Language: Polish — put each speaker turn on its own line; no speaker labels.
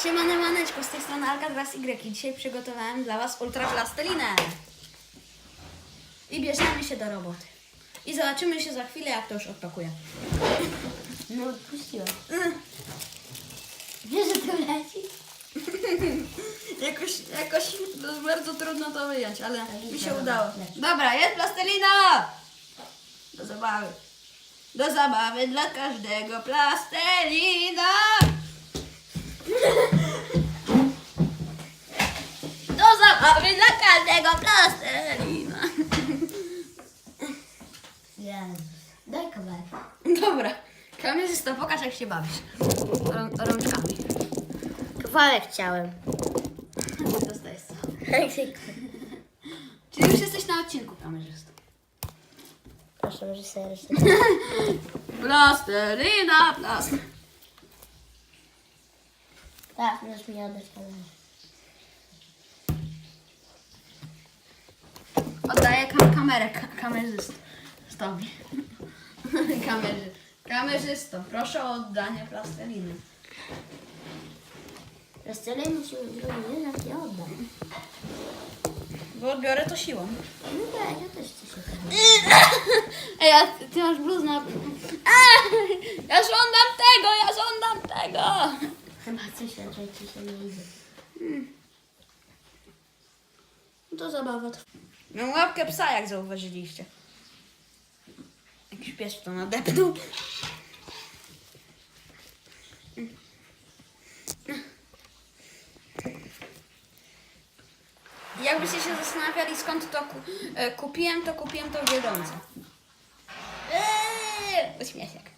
Siemane maneczko, z tej strony Alcatraz Y. Dzisiaj przygotowałem dla Was ultra plastelinę. I bierzemy się do roboty. I zobaczymy się za chwilę, jak to już odpakuję.
No odpuściłam. Wiesz, że to leci?
jakoś bardzo trudno to wyjąć, ale mi się
dobra,
udało.
leci.
Dobra, jest plastelina! Do zabawy. Do zabawy dla każdego plastelina! Do zabawy dla każdego plastelina!
Jezus. Daj kawałek.
Dobra, kamerzysta, pokaż jak się bawisz. Rączkami.
Kawałek chciałem.
Dostajesz co? Czyli już jesteś na odcinku, kamerzysta.
Proszę, reżyser.
Plastelina, plastelina.
Tak, możesz mi oddać kawałek.
Oddaję kamerę kamerzystowi. Kamerzysto, proszę o oddanie plasteliny.
Rozcelej musimy zrobić, jak ja oddam.
Bo odbiorę to siłą.
No tak, ja też chcę się tam.
Ej, a ty masz bluz na... Ja żądam tego!
Chyba coś raczej ci się nie idzie.
To zabawa trwa. Mam łapkę psa, jak zauważyliście. Jakiś pies w to nadepnął. Jakbyście się zastanawiali, skąd to kupiłem, to kupiłem to w Biedronce. Uśmieszek.